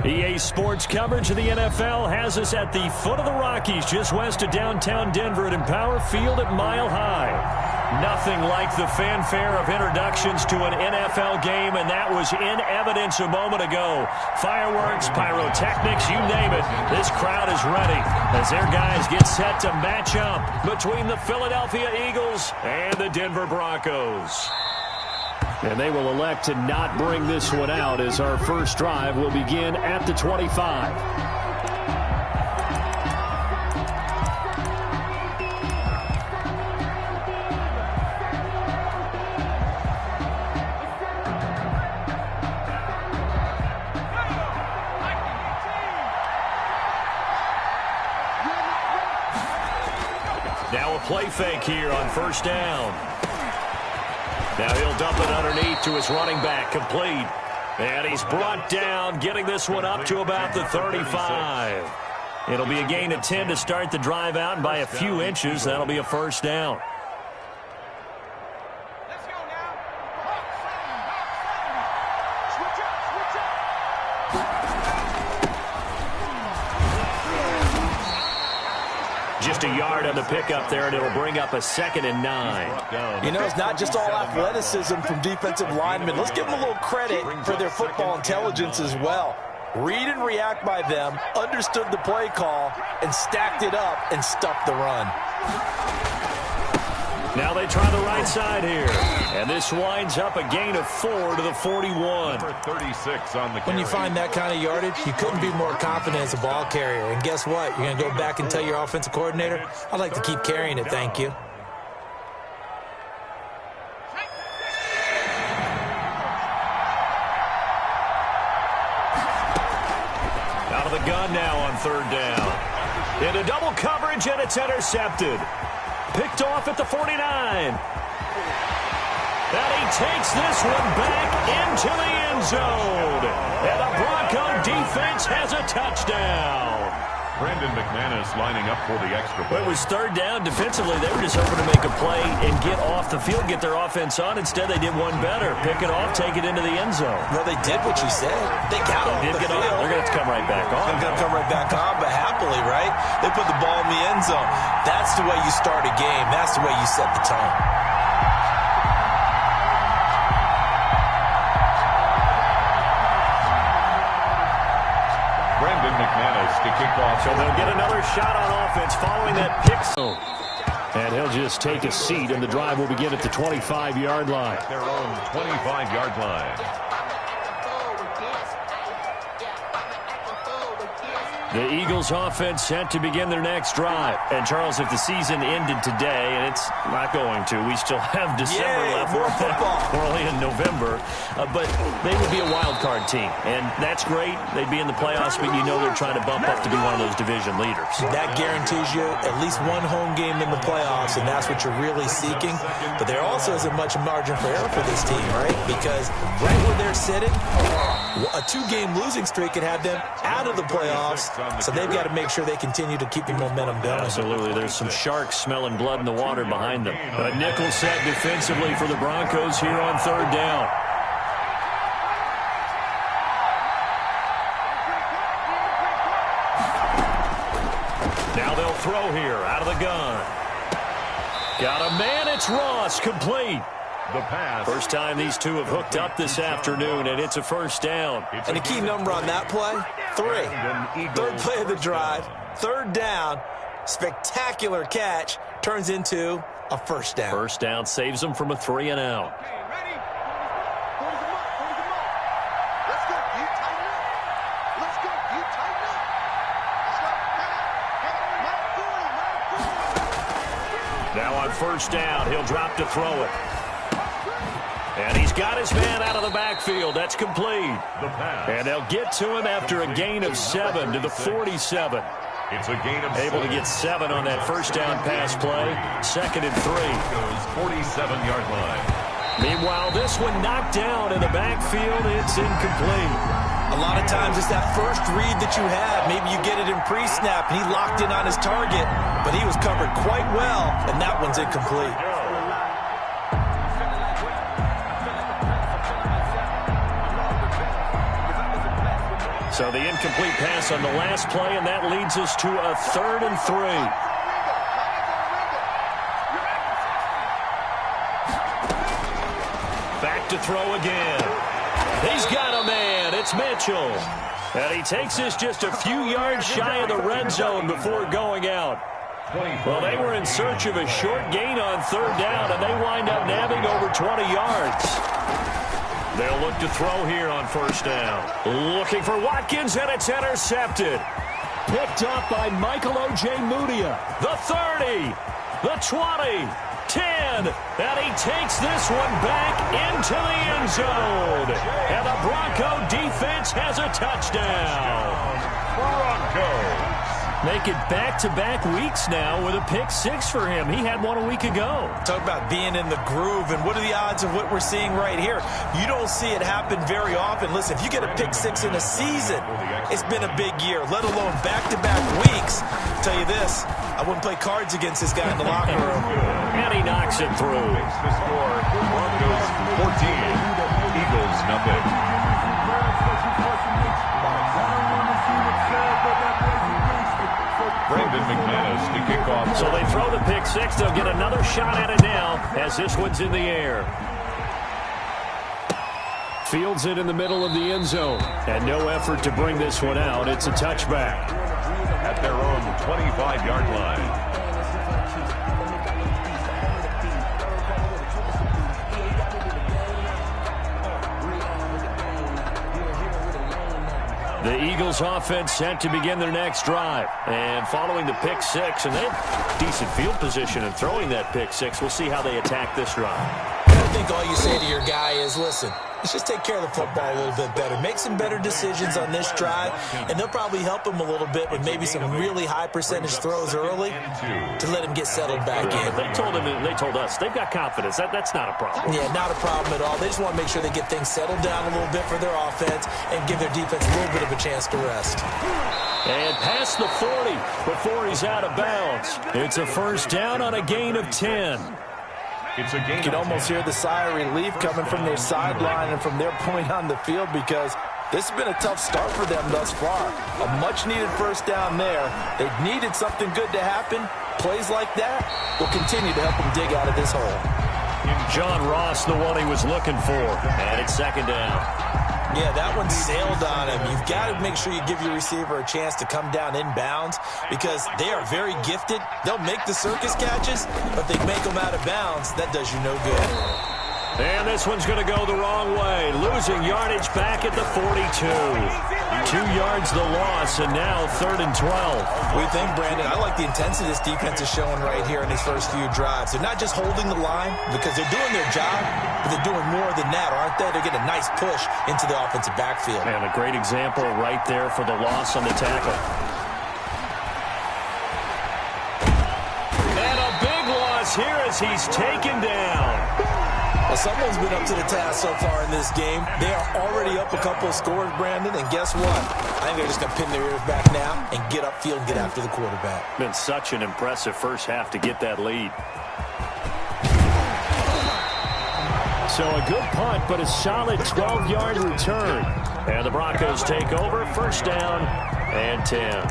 EA Sports coverage of the NFL has us at the foot of the Rockies, just west of downtown Denver at Empower Field at Mile High. Nothing like the fanfare of introductions to an NFL game, and that was in evidence a moment ago. Fireworks, pyrotechnics, you name it. This crowd is ready as their guys get set to match up between the Philadelphia Eagles and the Denver Broncos. And they will elect to not bring this one out as our first drive will begin at the 25. Now a play fake here on first down. Now he'll dump it underneath to his running back, complete. And he's brought down, getting this one up to about the 35. It'll be a gain of 10 to start the drive out, and by a few inches, that'll be a first down. Just a yard on the pickup there, and it'll bring up a 2nd and 9. You know, it's not just all athleticism from defensive linemen. Let's give them a little credit for their football intelligence as well. Read and react by them, understood the play call, and stacked it up and stuffed the run. Now they try the right side here. And this winds up a gain of 4 to the 41. 36 on the carry. When you find that kind of yardage, you couldn't be more confident as a ball carrier. And guess what? You're going to go back and tell your offensive coordinator, I'd like to keep carrying it, thank you. Out of the gun now on third down. Into double coverage, and it's intercepted. Picked off at the 49. And he takes this one back into the end zone. And the Bronco defense has a touchdown. Brandon McManus lining up for the extra point. Well, it was third down. Defensively, they were just hoping to make a play and get off the field, get their offense on. Instead, they did one better. Pick it off, take it into the end zone. Well, they did what you said. They got off the field. They're going to have to come right back on. They're going to come right back on, but happily, right? They put the ball in the end zone. That's the way you start a game. That's the way you set the tone. Brandon McManus to kick off. So they'll get another shot on offense following that pick. And he'll just take a seat, and the drive will begin at the 25-yard line. Their own 25-yard line. The Eagles offense set to begin their next drive. And, Charles, if the season ended today, and it's not going to, we still have December left. More football. We're only in November. But they would be a wild card team. And that's great. They'd be in the playoffs, but you know they're trying to bump up to be one of those division leaders. That guarantees you at least one home game in the playoffs, and that's what you're really seeking. But there also isn't much margin for error for this team, right? Because right where they're sitting, a 2-game losing streak could have them out of the playoffs. So they've got to make sure they continue to keep the momentum going. Absolutely. There's some sharks smelling blood in the water behind them. A nickel set defensively for the Broncos here on third down. Now they'll throw here out of the gun. Got a man. It's Ross, complete. The pass. First time these two have hooked up this afternoon, and it's a first down. And the key number on that play, 3. Third play of the drive, third down, spectacular catch, turns into a first down. First down saves them from a 3 and out. Now on first down, he'll drop to throw it. And he's got his man out of the backfield. That's complete. And they'll get to him after a gain of 7 to the 47. It's a gain of 7. Able to get 7 on that first down pass play. 2nd and 3. Goes 47-yard line. Meanwhile, this one knocked down in the backfield. It's incomplete. A lot of times it's that first read that you have. Maybe you get it in pre-snap, and he locked in on his target, but he was covered quite well, and that one's incomplete. So the incomplete pass on the last play, and that leads us to a 3rd and 3. Back to throw again. He's got a man. It's Mitchell. And he takes this just a few yards shy of the red zone before going out. Well, they were in search of a short gain on 3rd down, and they wind up nabbing over 20 yards. They'll look to throw here on 1st down. Looking for Watkins, and it's intercepted. Picked up by Michael Ojemudia. The 30, the 20, 10, and he takes this one back into the end zone. And the Bronco defense has a touchdown. Broncos. Make it back-to-back weeks now with a pick-6 for him. He had one a week ago. Talk about being in the groove, and what are the odds of what we're seeing right here? You don't see it happen very often. Listen, if you get a pick-6 in a season, it's been a big year, let alone back-to-back weeks. I'll tell you this, I wouldn't play cards against this guy in the locker room. And he knocks it through. Makes the score. Broncos 14, Eagles nothing. Brandon McManus to kick off. So they throw the pick-6. They'll get another shot at it now as this one's in the air. Fields it in the middle of the end zone. And no effort to bring this one out. It's a touchback. At their own 25-yard line. The Eagles offense set to begin their next drive. And following the pick-6, and they have decent field position in throwing that pick-6. We'll see how they attack this drive. I think all you say to your guy is, listen, let's just take care of the football a little bit better. Make some better decisions on this drive, and they'll probably help him a little bit with maybe some really high percentage throws early to let him get settled back in. They told him, and they told us, they've got confidence. That's not a problem. Yeah, not a problem at all. They just want to make sure they get things settled down a little bit for their offense and give their defense a little bit of a chance to rest. And past the 40 before he's out of bounds. It's a 1st down on a gain of 10. You can almost hear the sigh of relief coming from their sideline and from their point on the field, because this has been a tough start for them thus far. A much-needed 1st down there. They needed something good to happen. Plays like that will continue to help them dig out of this hole. John Ross, the one he was looking for. And it's 2nd down. Yeah, that one sailed on him. You've got to make sure you give your receiver a chance to come down inbounds, because they are very gifted. They'll make the circus catches, but they make them out of bounds. That does you no good. And this one's going to go the wrong way. Losing yardage back at the 42. 2 yards the loss, and now 3rd and 12. What do you think, Brandon? I like the intensity this defense is showing right here in these first few drives. They're not just holding the line because they're doing their job, but they're doing more than that, aren't they? They're getting a nice push into the offensive backfield. And a great example right there for the loss on the tackle. And a big loss here as he's taken down. Well, someone's been up to the task so far in this game. They are already up a couple of scores, Brandon, and guess what? I think they're just going to pin their ears back now and get upfield and get after the quarterback. Been such an impressive first half to get that lead. So a good punt, but a solid 12-yard return. And the Broncos take over, 1st down and 10.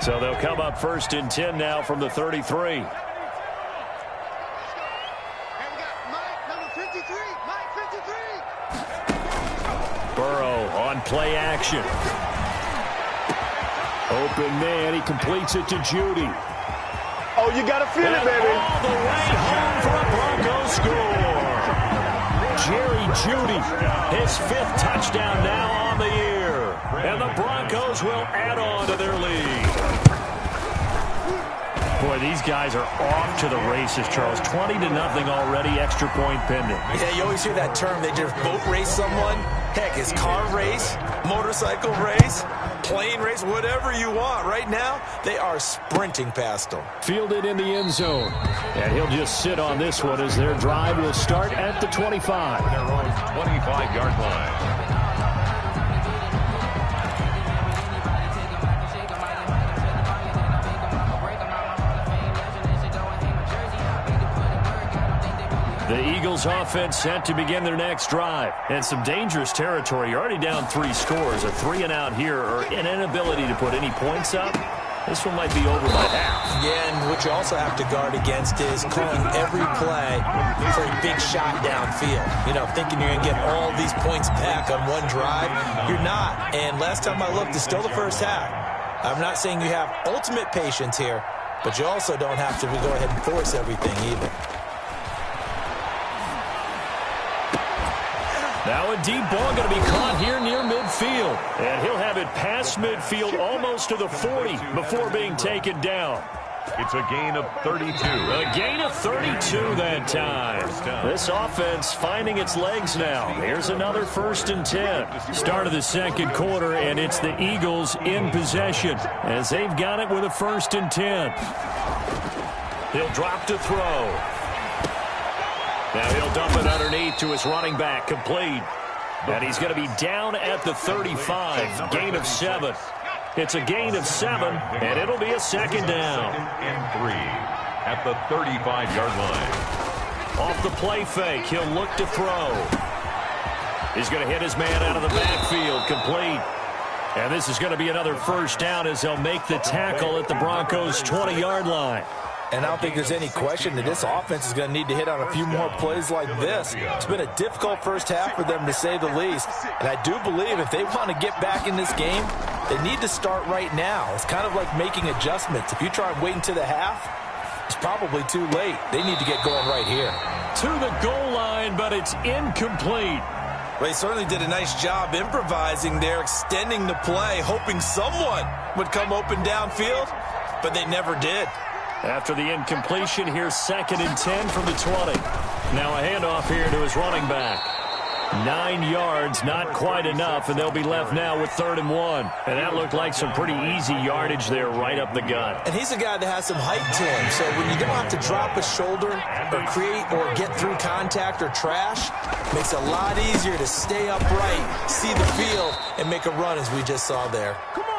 So they'll come up 1st and 10 now from the 33. Burrow on play action. Open man, he completes it to Judy. Oh, you got to feel it, baby. All the way home for a Broncos score. Jerry Judy, his 5th touchdown now on the year. And the Broncos will add on to their lead. Boy, these guys are off to the races, Charles. 20-0 already, extra point pending. Yeah, you always hear that term. They just boat race someone. Heck, it's car race, motorcycle race, plane race, whatever you want. Right now, they are sprinting past them. Fielded in the end zone. And he'll just sit on this one as their drive will start at the 25. Their own 25-yard line. The Eagles offense set to begin their next drive. And some dangerous territory. You're already down 3 scores. A 3-and-out here or an inability to put any points up. This one might be over by half. Yeah, and what you also have to guard against is calling every play for a big shot downfield. You know, thinking you're going to get all these points back on one drive. You're not. And last time I looked, it's still the first half. I'm not saying you have ultimate patience here, but you also don't have to go ahead and force everything either. Now a deep ball going to be caught here near midfield. And he'll have it past midfield almost to the 40 before being taken down. It's a gain of 32. A gain of 32 that time. This offense finding its legs now. Here's another 1st and 10. Start of the second quarter, and it's the Eagles in possession as they've got it with a 1st and 10. He'll drop to throw. Now he'll dump it underneath to his running back, complete. And he's going to be down at the 35, gain of 7. It's a gain of 7, and it'll be a 2nd down. And 3 at the 35-yard line. Off the play fake, he'll look to throw. He's going to hit his man out of the backfield, complete. And this is going to be another 1st down as they'll make the tackle at the Broncos' 20-yard line. And I don't think there's any question that this offense is going to need to hit on a few more plays like this. It's been a difficult first half for them, to say the least. And I do believe if they want to get back in this game, they need to start right now. It's kind of like making adjustments. If you try and wait until the half, it's probably too late. They need to get going right here. To the goal line, but it's incomplete. Well, they certainly did a nice job improvising there, extending the play, hoping someone would come open downfield, but they never did. After the incompletion, here's 2nd and 10 from the 20. Now a handoff here to his running back. 9 yards, not quite enough, and they'll be left now with 3rd and 1. And that looked like some pretty easy yardage there right up the gut. And he's a guy that has some height to him, so when you don't have to drop a shoulder or create or get through contact or trash, makes it a lot easier to stay upright, see the field, and make a run as we just saw there.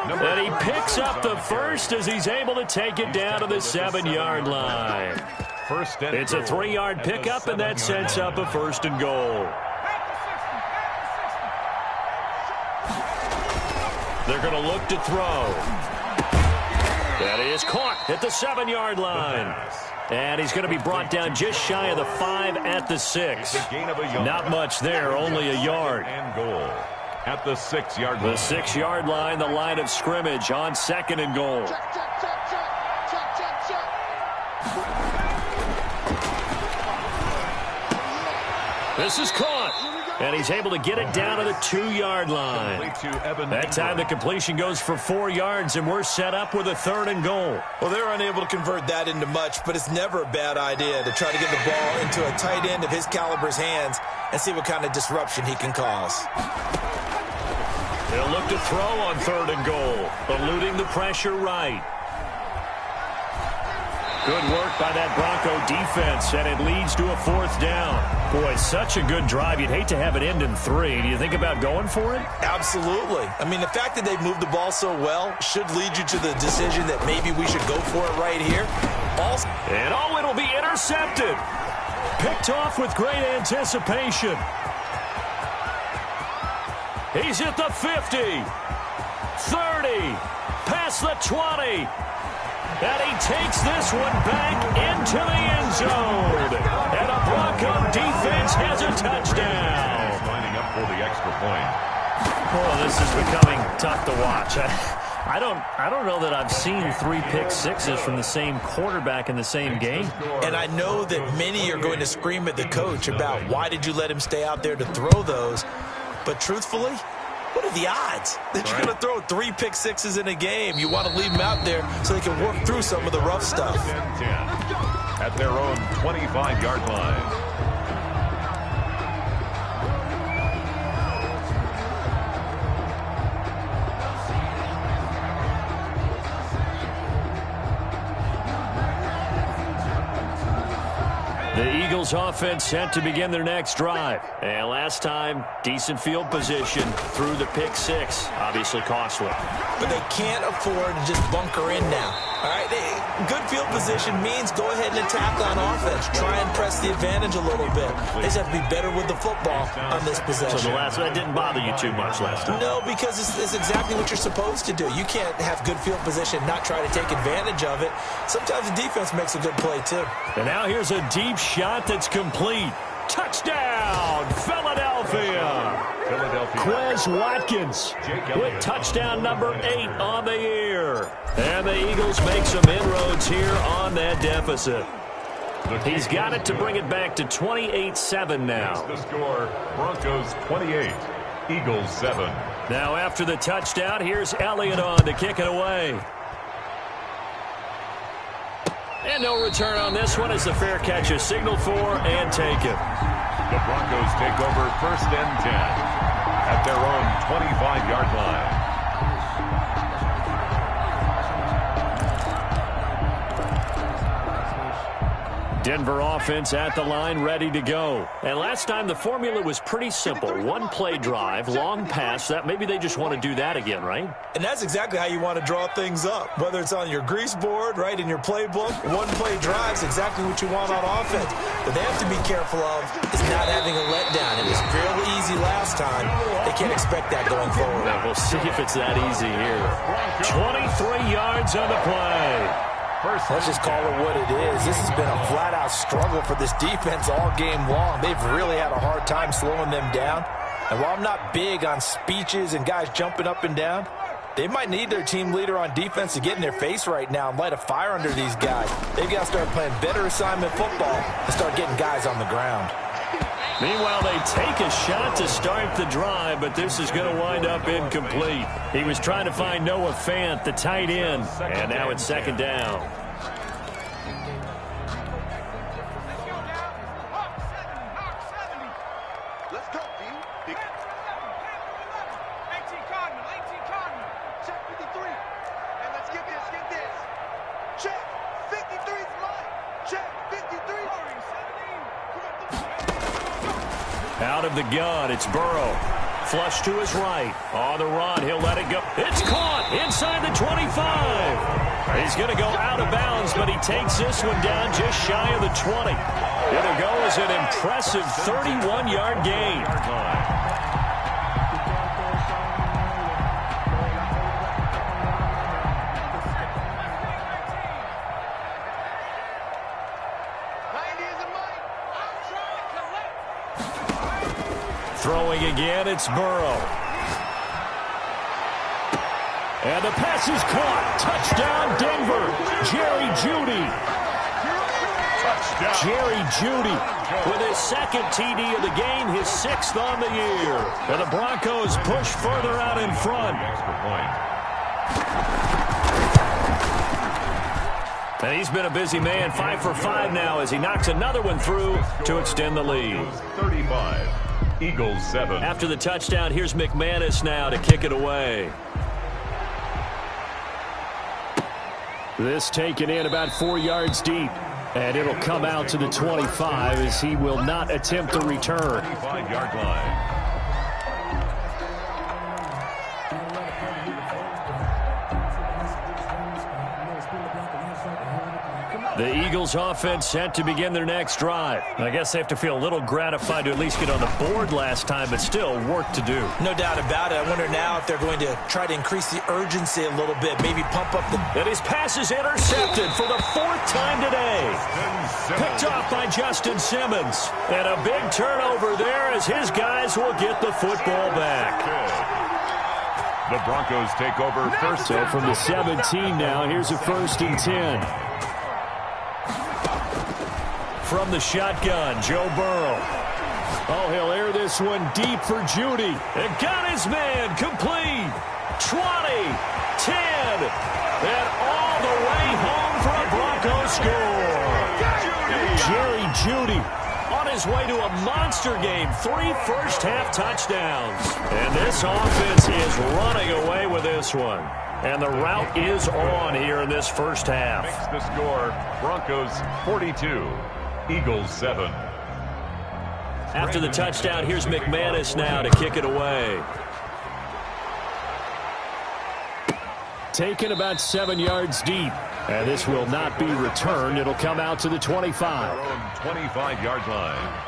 And he picks up the 1st as he's able to take it down to the 7-yard line. It's a 3-yard pickup, and that sets up a 1st and goal. They're going to look to throw. That is caught at the 7-yard line. And he's going to be brought down just shy of the 5 at the 6. Not much there, only a yard. And goal at the 6-yard line. The 6-yard line, the line of scrimmage on 2nd and goal. This is caught. And he's able to get it down to the 2-yard line. That time the completion goes for 4 yards, and we're set up with a 3rd and goal. Well, they're unable to convert that into much, but it's never a bad idea to try to get the ball into a tight end of his caliber's hands and see what kind of disruption he can cause. They'll look to throw on 3rd and goal, eluding the pressure right. Good work by that Bronco defense, and it leads to a 4th down. Boy, such a good drive. You'd hate to have it end in 3. Do you think about going for it? Absolutely. I mean, the fact that they've moved the ball so well should lead you to the decision that maybe we should go for it right here. And it'll be intercepted. Picked off with great anticipation. He's at the 50, 30, past the 20. And he takes this one back into the end zone. And a Bronco defense has a touchdown. Lining up for the extra point. Oh, this is becoming tough to watch. I don't know that I've seen 3 pick sixes from the same quarterback in the same game. And I know that many are going to scream at the coach about why did you let him stay out there to throw those. But truthfully, what are the odds that you're going to throw 3 pick sixes in a game? You want to leave them out there so they can work through some of the rough stuff. 10 at their own 25-yard line. The Eagles offense set to begin their next drive. And last time, decent field position through the pick 6. Obviously costly. But they can't afford to just bunker in now. All right, good field position means go ahead and attack on offense. Try and press the advantage a little bit. They just have to be better with the football on this possession. So that didn't bother you too much last time? No, because it's exactly what you're supposed to do. You can't have good field position and not try to take advantage of it. Sometimes the defense makes a good play, too. And now here's a deep shot that's complete. Touchdown, Philadelphia. Quez Watkins with touchdown number 8 on the year. And the Eagles make some inroads here on that deficit. He's got it to bring it back to 28-7 now. The score, Broncos 28, Eagles 7. Now after the touchdown, here's Elliott on to kick it away. And no return on this one as the fair catch is signaled for and taken. The Broncos take over 1st and 10 at their own 25-yard line. Denver offense at the line, ready to go. And last time the formula was pretty simple. One play drive, long pass. That maybe they just want to do that again, right? And that's exactly how you want to draw things up. Whether it's on your grease board, right, in your playbook, one play drive is exactly what you want on offense. But they have to be careful of is not having a letdown. It was real easy last time. They can't expect that going forward. Well, we'll see if it's that easy here. 23 yards on the play. Let's just call it what it is. This has been a flat-out struggle for this defense all game long. They've really had a hard time slowing them down. And while I'm not big on speeches and guys jumping up and down, they might need their team leader on defense to get in their face right now and light a fire under these guys. They've got to start playing better assignment football and start getting guys on the ground. Meanwhile, they take a shot to start the drive, but this is going to wind up incomplete. He was trying to find Noah Fant, the tight end, and now it's 2nd down. Let's go, D. 18 Cardinal. Check 53. And let's get this. Check 53's mine. Check 53. Out of the gun, it's Burrow. Flush to his right. On the run, he'll let it go. It's caught inside the 25. He's going to go out of bounds, but he takes this one down just shy of the 20. It'll go as an impressive 31-yard gain. Throwing again, it's Burrow. And the pass is caught. Touchdown, Denver. Jerry Jeudy. Jerry Jeudy with his 2nd TD of the game, his 6th on the year. And the Broncos push further out in front. And he's been a busy man, 5 for 5 now as he knocks another one through to extend the lead. 35. Eagles 7. After the touchdown, here's McManus now to kick it away. This taken in about 4 yards deep. And it'll come out to the 25 as he will not attempt to return. 25-yard line. The Eagles offense set to begin their next drive. I guess they have to feel a little gratified to at least get on the board last time, but still work to do. No doubt about it. I wonder now if they're going to try to increase the urgency a little bit, maybe pump up the... And his pass is intercepted for the 4th time today. Picked off by Justin Simmons. And a big turnover there as his guys will get the football back. The Broncos take over 1st. So from the 17 now, here's a 1st and 10. From the shotgun, Joe Burrow. Oh, he'll air this one deep for Jeudy. And got his man complete. 20, 10, and all the way home for a Broncos score. Jerry Jeudy on his way to a monster game. 3 first-half touchdowns. And this offense is running away with this one. And the route is on here in this first half. Makes the score, Broncos 42. Eagles 7. After the touchdown, here's McManus now to kick it away. Taken about 7 yards deep. And this will not be returned. It'll come out to the 25. 25-yard line.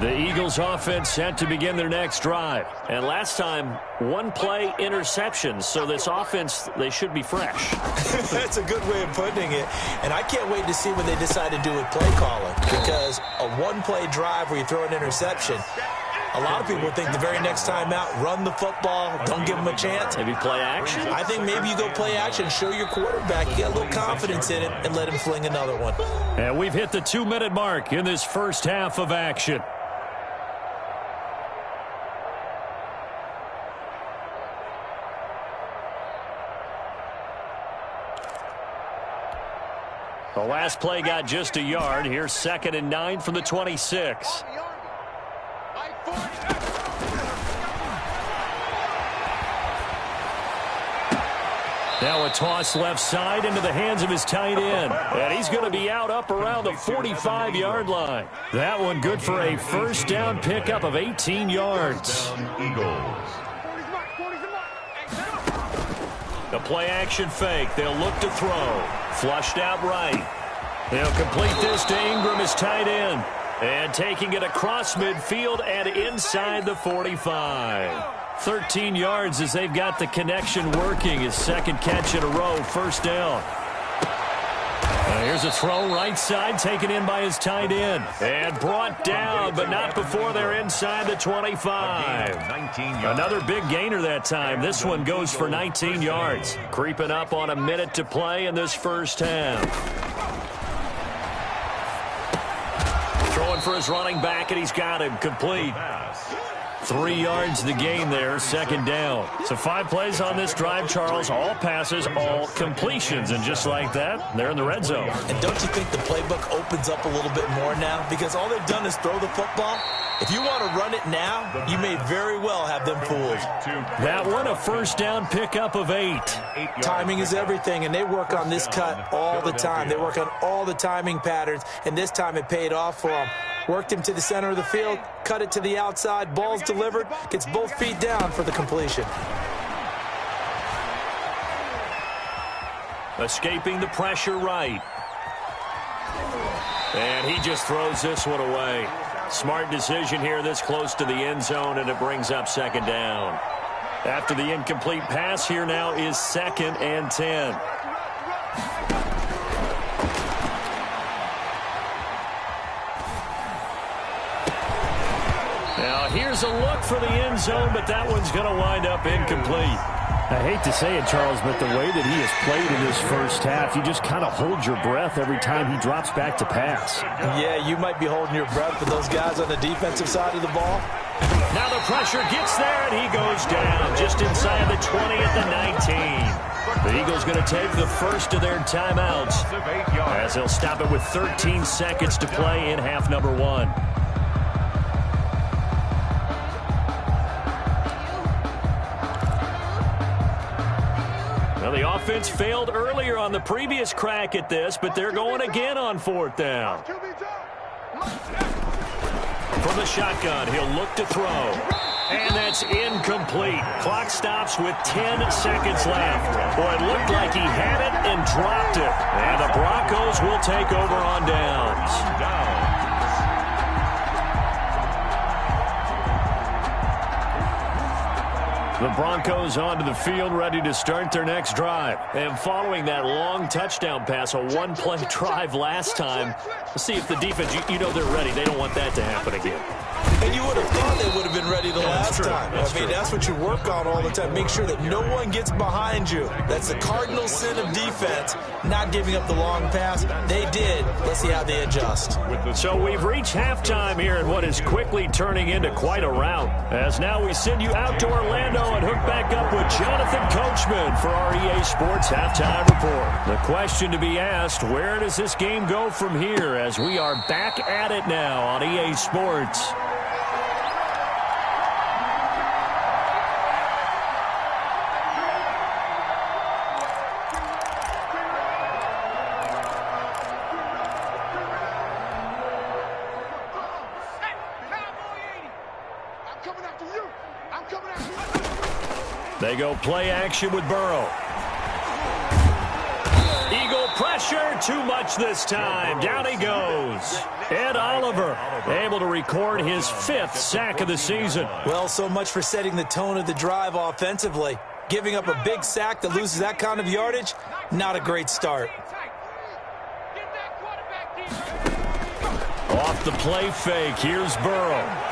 The Eagles offense set to begin their next drive. And last time, one-play interceptions. So this offense, they should be fresh. That's a good way of putting it. And I can't wait to see what they decide to do with play calling. Because a one-play drive where you throw an interception, a lot of people think the very next time out, run the football, don't give them a chance. Maybe play action. I think maybe you go play action, show your quarterback, you got a little confidence in it, and let him fling another one. And we've hit the 2-minute mark in this first half of action. The last play got just a yard. Here's 2nd and 9 from the 26. Now a toss left side into the hands of his tight end. And he's going to be out up around the 45-yard line. That one good for a first down pickup of 18 yards. Eagles. The play action fake. They'll look to throw. Flushed out right. They'll complete this to Ingram as tight end. And taking it across midfield and inside the 45. 13 yards as they've got the connection working. His second catch in a row, first down. Here's a throw right side, taken in by his tight end. And brought down, but not before they're inside the 25. Another big gainer that time. This one goes for 19 yards. Creeping up on a minute to play in this first half. Throwing for his running back, and he's got him complete. 3 yards the gain there, second down. So 5 plays on this drive, Charles. All passes, all completions. And just like that, they're in the red zone. And don't you think the playbook opens up a little bit more now? Because all they've done is throw the football. If you want to run it now, you may very well have them fooled. That one, a first down pickup of 8. Timing is everything, and they work on this cut all the time. They work on all the timing patterns, and this time it paid off for them. Worked him to the center of the field, cut it to the outside, ball's delivered, gets both feet down for the completion. Escaping the pressure right. And he just throws this one away. Smart decision here this close to the end zone, and it brings up second down. After the incomplete pass, here now is 2nd and 10. Now here's a look for the end zone, but that one's going to wind up incomplete. I hate to say it, Charles, but the way that he has played in this first half, you just kind of hold your breath every time he drops back to pass. Yeah, you might be holding your breath, but those guys on the defensive side of the ball. Now the pressure gets there, and he goes down just inside the 20 at the 19. The Eagles going to take the first of their timeouts as they'll stop it with 13 seconds to play in half number 1. The offense failed earlier on the previous crack at this, but they're going again on 4th down. From the shotgun, he'll look to throw. And that's incomplete. Clock stops with 10 seconds left. Boy, it looked like he had it and dropped it. And the Broncos will take over on downs. The Broncos onto the field, ready to start their next drive. And following that long touchdown pass, a one-play drive last time, let's see if the defense, you know they're ready. They don't want that to happen again. And you would have thought they would have been ready the last time. I mean, that's what you work on all the time. Make sure that no one gets behind you. That's the cardinal sin of defense, not giving up the long pass. They did. Let's see how they adjust. So we've reached halftime here in what is quickly turning into quite a rout. As now we send you out to Orlando and hook back up with Jonathan Coachman for our EA Sports Halftime Report. The question to be asked, where does this game go from here as we are back at it now on EA Sports? They go play action with Burrow. Eagle pressure, too much this time. Down he goes. Ed Oliver able to record his 5th sack of the season. Well, so much for setting the tone of the drive offensively. Giving up a big sack that loses that kind of yardage, not a great start. Off the play fake, here's Burrow.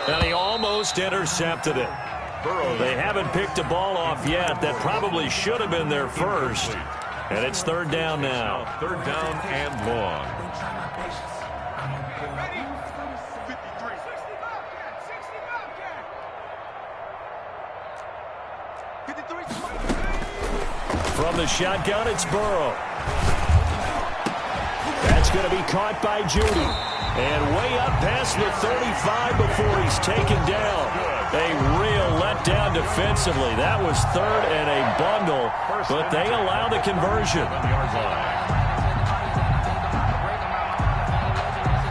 And he almost intercepted it. They haven't picked a ball off yet. That probably should have been their first. And it's 3rd down now. 3rd down and long. From the shotgun, it's Burrow. That's going to be caught by Judy. And way up past the 35 before he's taken down. A real letdown defensively. That was 3rd and a bundle, but they allow the conversion.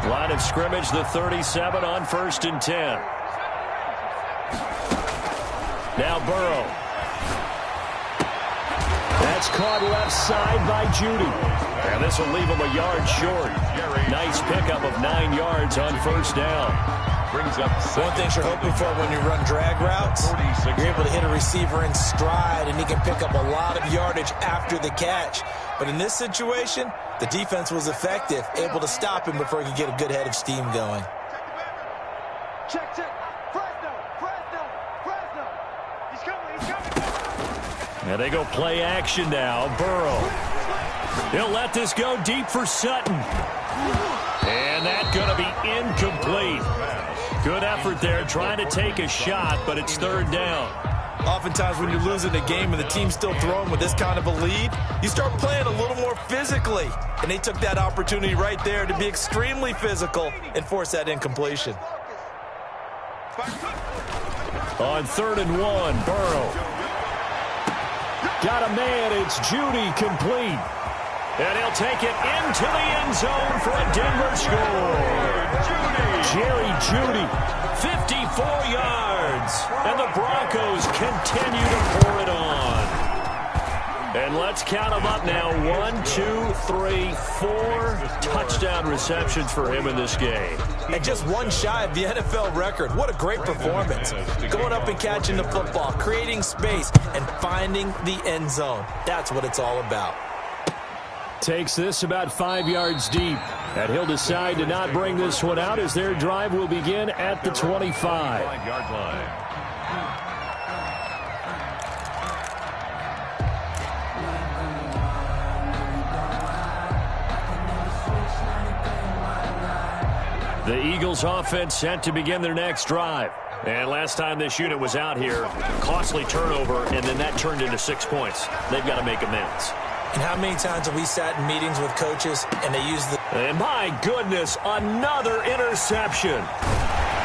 Line of scrimmage, the 37 on 1st and 10. Now Burrow. That's caught left side by Judy. And this will leave him a yard short. Nice pickup of 9 yards on 1st down. Brings up one thing you're hoping for when you run drag routes, you're able to hit a receiver in stride, and he can pick up a lot of yardage after the catch. But in this situation, the defense was effective, able to stop him before he could get a good head of steam going. Check. Fresno. He's coming. And they go play action now. Burrow. He'll let this go deep for Sutton. And that's going to be incomplete. Good effort there trying to take a shot, but it's 3rd down. Oftentimes when you're losing a game and the team's still throwing with this kind of a lead, you start playing a little more physically. And they took that opportunity right there to be extremely physical and force that incompletion. On 3rd and 1, Burrow. Got a man, it's Judy, complete. And he'll take it into the end zone for a Denver score. Jerry Judy, 54 yards. And the Broncos continue to pour it on. And let's count them up now. 1, 2, 3, 4 touchdown receptions for him in this game. And just one shy of the NFL record. What a great performance. Going up and catching the football, creating space, and finding the end zone. That's what it's all about. Takes this about 5 yards deep. And he'll decide to not bring this one out as their drive will begin at the 25. 5-yard line. The Eagles offense set to begin their next drive. And last time this unit was out here, costly turnover, and then that turned into 6 points. They've got to make amends. And how many times have we sat in meetings with coaches and they use the... And my goodness, another interception.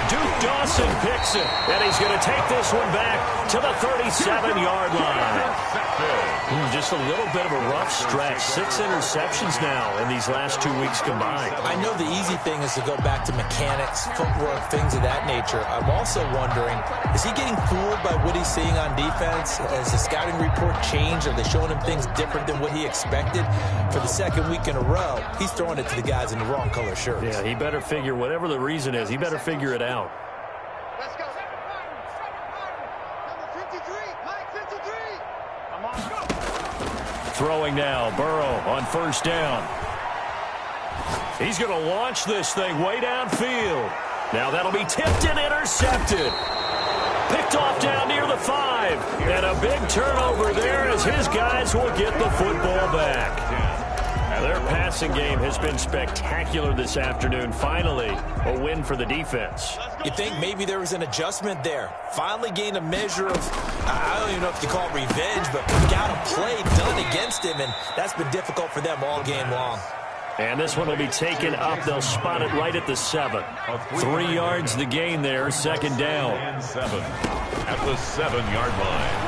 Duke Dawson picks it, and he's going to take this one back to the 37-yard line. Just a little bit of a rough stretch. 6 interceptions now in these last 2 weeks combined. I know the easy thing is to go back to mechanics, footwork, things of that nature. I'm also wondering, is he getting fooled by what he's seeing on defense? Has the scouting report changed? Are they showing him things different than what he expected? For the 2nd week in a row, he's throwing it to the guys in the wrong color shirts. Yeah, he better figure, whatever the reason is, he better figure it out. Let's go. Number 53, Mike 53. Come on, go. Throwing now, Burrow on 1st down. He's going to launch this thing way downfield. Now that'll be tipped and intercepted. Picked off down near the 5. And a big turnover there as his guys will get the football back. Their passing game has been spectacular this afternoon. Finally, a win for the defense. You think maybe there was an adjustment there. Finally gained a measure of, I don't even know if you call it revenge, but got a play done against him, and that's been difficult for them all game long. And this one will be taken up. They'll spot it right at the 7. 3 yards the gain there, 2nd down. And 7 at the 7-yard line.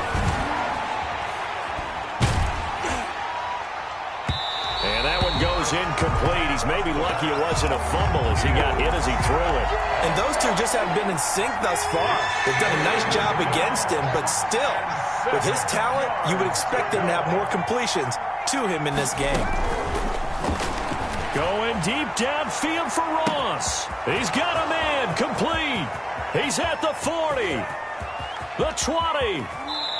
And that one goes incomplete. He's maybe lucky it wasn't a fumble as he got hit as he threw it. And those two just haven't been in sync thus far. They've done a nice job against him, but still, with his talent, you would expect them to have more completions to him in this game. Going deep downfield for Ross. He's got a man complete. He's at the 40, the 20,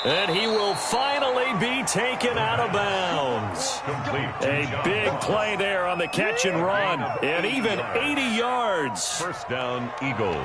and he will finally be taken out of bounds. A big play there on the catch and run, and even 80 yards. First down, Eagles.